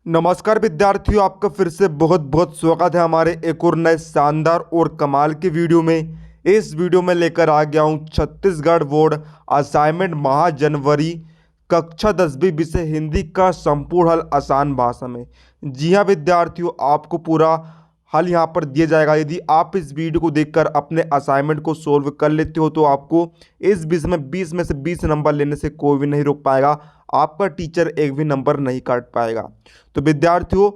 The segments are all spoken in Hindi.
नमस्कार विद्यार्थियों, आपका फिर से बहुत बहुत स्वागत है हमारे एक और नए शानदार और कमाल के वीडियो में। इस वीडियो में लेकर आ गया हूं छत्तीसगढ़ बोर्ड असाइनमेंट माह जनवरी कक्षा 10वीं विषय हिंदी का संपूर्ण हल आसान भाषा में। जी हाँ विद्यार्थियों, आपको पूरा हल यहाँ पर दिया जाएगा। यदि आप इस वीडियो को देखकर अपने असाइनमेंट को सोल्व कर लेते हो तो आपको इस विषय में 20 में से 20 नंबर लेने से कोई भी नहीं रोक पाएगा। आपका टीचर एक भी नंबर नहीं काट पाएगा। तो विद्यार्थियों,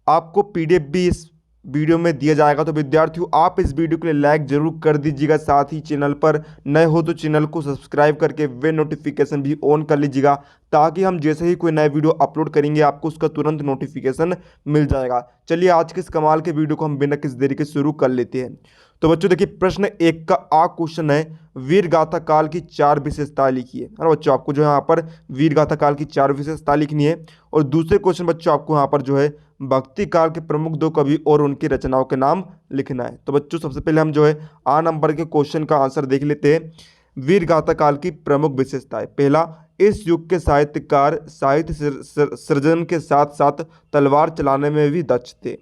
आपको पीडीएफ भी इस वीडियो में दिया जाएगा। तो विद्यार्थियों, आप इस वीडियो के लिए लाइक जरूर कर दीजिएगा। साथ ही चैनल पर नए हो तो चैनल को सब्सक्राइब करके वे नोटिफिकेशन भी ऑन कर लीजिएगा, ताकि हम जैसे ही कोई नया वीडियो अपलोड करेंगे आपको उसका तुरंत नोटिफिकेशन मिल जाएगा। चलिए आज के इस कमाल के वीडियो को हम बिना किसी देरी के शुरू कर लेते हैं। तो बच्चों देखिए, प्रश्न 1 का आ क्वेश्चन है, वीर गाथा काल की 4 विशेषताएं लिखिए। है ना बच्चों, आपको जो है यहाँ पर वीर गाथा काल की 4 विशेषता लिखनी है। और दूसरे क्वेश्चन बच्चों, आपको यहाँ पर जो है भक्ति काल के प्रमुख 2 कवि और उनकी रचनाओं के नाम लिखना है। तो बच्चों सबसे पहले हम जो है आ नंबर के क्वेश्चन का आंसर देख लेते हैं। वीर गाथा काल की प्रमुख विशेषताएं। पहला, इस युग के साहित्यकार साहित्य सृजन के साथ साथ तलवार चलाने में भी दक्ष थे।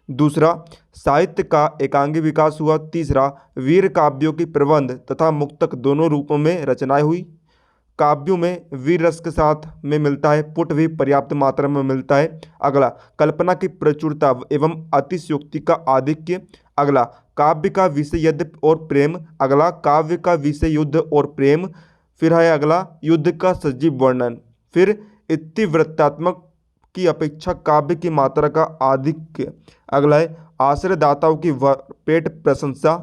दूसरा, साहित्य का एकांगी विकास हुआ। तीसरा, वीर काव्यों की प्रबंध तथा मुक्तक दोनों रूपों में रचनाएं हुई। काव्यों में वीर रस के साथ में मिलता है, पुट भी पर्याप्त मात्रा में मिलता है। अगला, कल्पना की प्रचुरता एवं अतिशयोक्ति का आधिक्य। अगला, काव्य का विषय युद्ध और प्रेम। अगला, काव्य का विषय युद्ध और प्रेम। फिर है अगला, युद्ध का सजीव वर्णन। फिर इतिवृत्तात्मक की अपेक्षा काव्य की मात्रा का आधिक्य। अगला है आश्रयदाताओं की पेट प्रशंसा।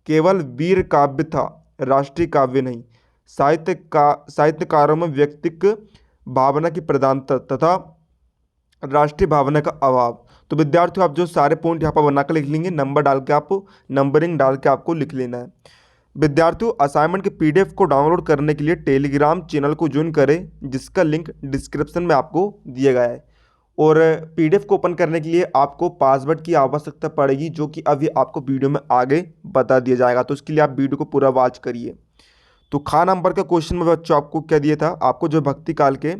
केवल वीर काव्य था, राष्ट्रीय काव्य नहीं। साहित्यकारों में व्यक्तिक भावना की प्रधानता तथा राष्ट्रीय भावना का अभाव। तो विद्यार्थियों, आप जो सारे पॉइंट यहाँ पर बनाकर लिख लेंगे, नंबर डाल के आपको नंबरिंग डाल के आपको लिख लेना है। विद्यार्थियों, असाइनमेंट के पीडीएफ को डाउनलोड करने के लिए टेलीग्राम चैनल को ज्वाइन करें, जिसका लिंक डिस्क्रिप्शन में आपको दिया गया है। और पीडीएफ को ओपन करने के लिए आपको पासवर्ड की आवश्यकता पड़ेगी, जो कि अभी आपको वीडियो में आगे बता दिया जाएगा। तो उसके लिए आप वीडियो को पूरा वॉच करिए। तो खा नंबर का क्वेश्चन में बच्चों आपको क्या दिया था, आपको जो भक्ति काल के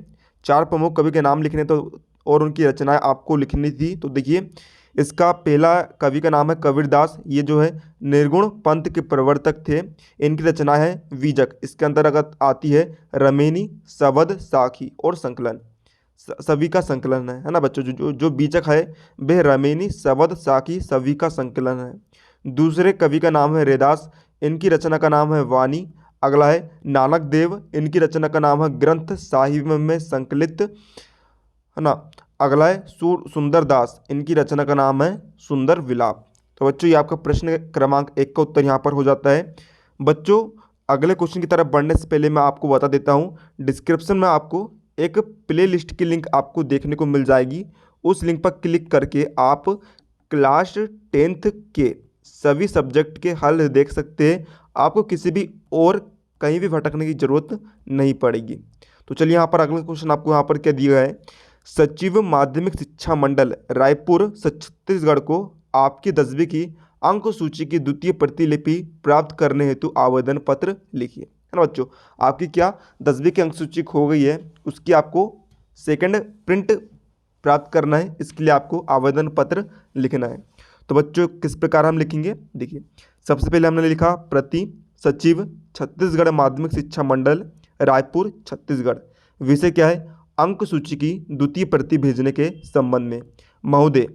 4 प्रमुख कवि के नाम लिखने तो और उनकी रचनाएं आपको लिखनी थी। तो देखिए, इसका पहला कवि का नाम है कबीरदास। ये जो है निर्गुण पंथ के प्रवर्तक थे। इनकी रचना है बीजक। इसके अंतर्गत आती है रमेनी, सवद, साखी और संकलन। सभी का संकलन है ना बच्चों। जो बीजक है वह रमेनी, सवद, साखी सभी का संकलन है। दूसरे कवि का नाम है रैदास। इनकी रचना का नाम है वाणी। अगला है नानक देव। इनकी रचना का नाम है ग्रंथ साहिब में संकलित, है ना। अगला है सुंदर दास। इनकी रचना का नाम है सुंदर विलाप। तो बच्चों, ये आपका प्रश्न क्रमांक 1 का उत्तर यहाँ पर हो जाता है। बच्चों, अगले क्वेश्चन की तरफ बढ़ने से पहले मैं आपको बता देता हूँ, डिस्क्रिप्शन में आपको एक प्ले लिस्ट की लिंक आपको देखने को मिल जाएगी। उस लिंक पर क्लिक करके आप क्लास 10th के सभी सब्जेक्ट के हल देख सकते हैं। आपको किसी भी और कहीं भी भटकने की जरूरत नहीं पड़ेगी। तो चलिए, यहाँ पर अगला क्वेश्चन आपको यहाँ पर क्या दिया है। सचिव माध्यमिक शिक्षा मंडल रायपुर छत्तीसगढ़ को आपकी 10वीं की अंक सूची की द्वितीय प्रतिलिपि प्राप्त करने हेतु आवेदन पत्र लिखिए। है ना बच्चों, आपकी क्या 10वीं की अंक सूची खो गई है, उसकी आपको सेकंड प्रिंट प्राप्त करना है। इसके लिए आपको आवेदन पत्र लिखना है। तो बच्चों, किस प्रकार हम लिखेंगे, देखिए। सबसे पहले हमने लिखा प्रति सचिव छत्तीसगढ़ माध्यमिक शिक्षा मंडल रायपुर छत्तीसगढ़। विषय क्या है, अंक सूची की द्वितीय प्रति भेजने के संबंध में। महोदय,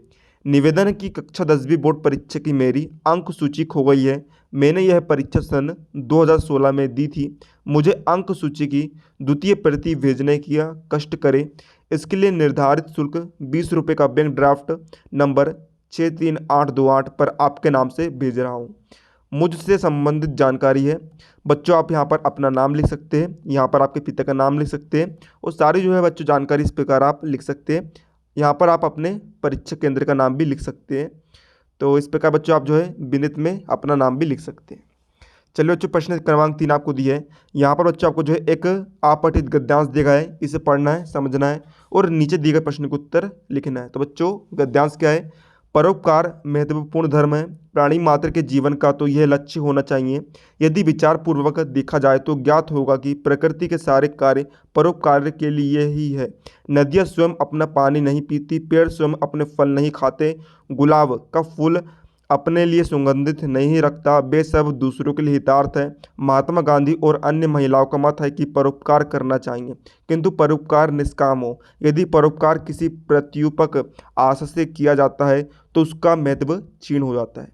निवेदन है कि कक्षा 10वीं बोर्ड परीक्षा की मेरी अंक सूची खो गई है। मैंने यह परीक्षा सन 2016 में दी थी। मुझे अंक सूची की द्वितीय प्रति भेजने की कष्ट करें। इसके लिए निर्धारित शुल्क 20 रुपये का बैंक ड्राफ्ट नंबर 63828 पर आपके नाम से भेज रहा हूँ। मुझसे संबंधित जानकारी है। बच्चों, आप यहाँ पर अपना नाम लिख सकते हैं, यहाँ पर आपके पिता का नाम लिख सकते हैं, और सारी जो है बच्चों जानकारी इस प्रकार आप लिख सकते हैं। यहाँ पर आप अपने परीक्षा केंद्र का नाम भी लिख सकते हैं। तो इस प्रकार बच्चों आप जो है विनित में अपना नाम भी लिख सकते हैं। चलिए बच्चों, प्रश्न क्रमांक 3 आपको दिया है। यहाँ पर बच्चों आपको जो है एक अपठित गद्यांश दिया गया है, इसे पढ़ना है, समझना है और नीचे दिए गए प्रश्न का उत्तर लिखना है। तो बच्चों, गद्यांश क्या है, परोपकार महत्वपूर्ण धर्म है। प्राणी मात्र के जीवन का तो यह लक्ष्य होना चाहिए। यदि विचार पूर्वक देखा जाए तो ज्ञात होगा कि प्रकृति के सारे कार्य परोपकार के लिए ही है। नदियाँ स्वयं अपना पानी नहीं पीती, पेड़ स्वयं अपने फल नहीं खाते, गुलाब का फूल अपने लिए सुगंधित नहीं रखता, वे सब दूसरों के लिए हितार्थ है। महात्मा गांधी और अन्य महिलाओं का मत है कि परोपकार करना चाहिए, किंतु परोपकार निष्काम हो। यदि परोपकार किसी प्रत्युपक आशा से किया जाता है तो उसका महत्व क्षीण हो जाता है।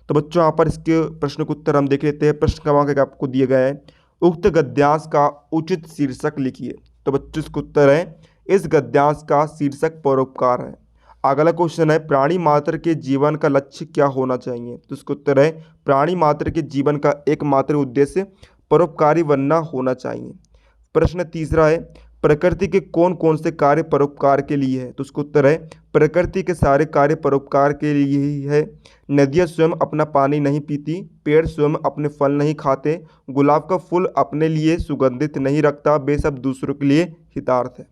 तो बच्चों यहाँ पर इसके प्रश्न के उत्तर हम देख लेते हैं। प्रश्न क्रमांक आपको दिए गए हैं, उक्त गद्यांश का उचित शीर्षक लिखिए। तो बच्चों इसका उत्तर है, इस गद्यांश का शीर्षक परोपकार है। अगला क्वेश्चन है, प्राणी मात्र के जीवन का लक्ष्य क्या होना चाहिए। तो इसका उत्तर है, प्राणी मात्र के जीवन का एकमात्र उद्देश्य परोपकारी बनना होना चाहिए। प्रश्न तीसरा है, प्रकृति के कौन कौन से कार्य परोपकार के लिए है। तो उसका उत्तर है, प्रकृति के सारे कार्य परोपकार के लिए ही है। नदियाँ स्वयं अपना पानी नहीं पीती, पेड़ स्वयं अपने फल नहीं खाते, गुलाब का फूल अपने लिए सुगंधित नहीं रखता, वे सब दूसरों के लिए हितार्थ है।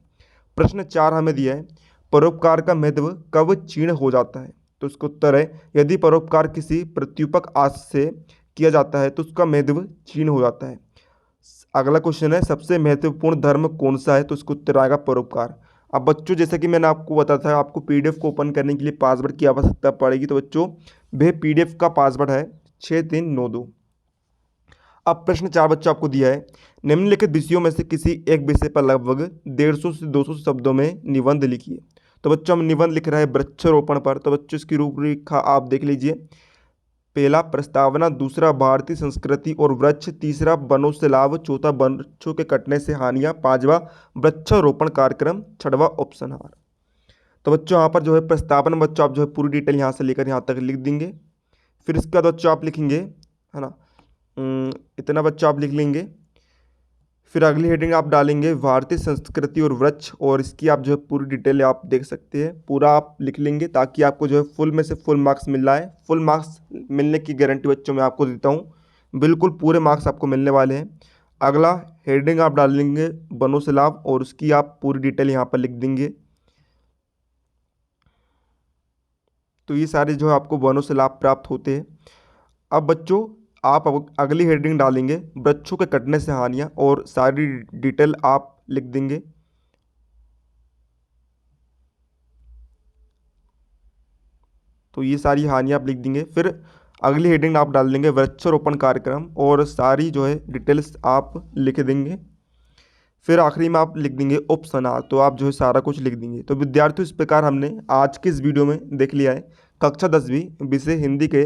प्रश्न 4 हमें दिया है, परोपकार का महत्व कब क्षीण हो जाता है। तो उसका उत्तर है, यदि परोपकार किसी प्रत्युपक आश से किया जाता है तो उसका महत्व क्षीण हो जाता है। अगला क्वेश्चन है, सबसे महत्वपूर्ण धर्म कौन सा है। तो उसका उत्तर आएगा परोपकार। अब बच्चों जैसा कि मैंने आपको बताया था, आपको पीडीएफ को ओपन करने के लिए पासवर्ड की आवश्यकता पड़ेगी। तो बच्चों वह पीडीएफ का पासवर्ड है 6392। अब प्रश्न 4 बच्चों आपको दिया है, निम्नलिखित विषयों में से किसी एक विषय पर लगभग 150 से 200 शब्दों में निबंध लिखिए। तो बच्चों हम निबंध लिख रहे हैं वृक्षारोपण पर। तो बच्चों इसकी रूपरेखा आप देख लीजिए। पहला प्रस्तावना, दूसरा भारतीय संस्कृति और वृक्ष, तीसरा वनों से लाभ, चौथा वृक्षों के कटने से हानियां, पांचवा वृक्षारोपण कार्यक्रम, छठवां उपसंहार। तो बच्चों यहाँ पर जो है प्रस्तावना बच्चों आप जो है पूरी डिटेल यहाँ से लेकर यहाँ तक लिख देंगे। फिर इसके बाद बच्चों आप लिखेंगे, है ना, इतना बच्चों आप लिख लेंगे। फिर अगली हेडिंग आप डालेंगे भारतीय संस्कृति और वृक्ष, और इसकी आप जो है पूरी डिटेल आप देख सकते हैं, पूरा आप लिख लेंगे ताकि आपको जो है फुल में से फुल मार्क्स मिल रहा है। फुल मार्क्स मिलने की गारंटी बच्चों मैं आपको देता हूँ, बिल्कुल पूरे मार्क्स आपको मिलने वाले हैं। अगला हेडिंग आप डालेंगे वनों से लाभ, और उसकी आप पूरी डिटेल यहाँ पर लिख देंगे। तो ये सारे जो है आपको वनों से लाभ प्राप्त होते हैं। अब बच्चों आप अगली हेडिंग डालेंगे वृक्षों के कटने से हानियां, और सारी डिटेल आप लिख देंगे। तो ये सारी हानियां आप लिख देंगे। फिर अगली हेडिंग आप डाल देंगे वृक्षारोपण कार्यक्रम, और सारी जो है डिटेल्स आप लिख देंगे। फिर आखिरी में आप लिख देंगे उपसंहार। तो आप जो है सारा कुछ लिख देंगे। तो विद्यार्थियों इस प्रकार हमने आज के इस वीडियो में देख लिया है कक्षा 10वीं विषय हिंदी के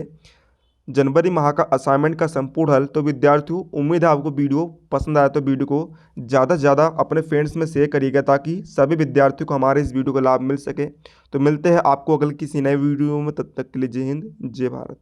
जनवरी माह का असाइनमेंट का संपूर्ण हल। तो विद्यार्थियों उम्मीद है आपको वीडियो पसंद आया, तो वीडियो को ज़्यादा से ज़्यादा अपने फ्रेंड्स में शेयर करिएगा ताकि सभी विद्यार्थियों को हमारे इस वीडियो का लाभ मिल सके। तो मिलते हैं आपको अगले किसी नए वीडियो में, तब तक के लिए जय हिंद जय भारत।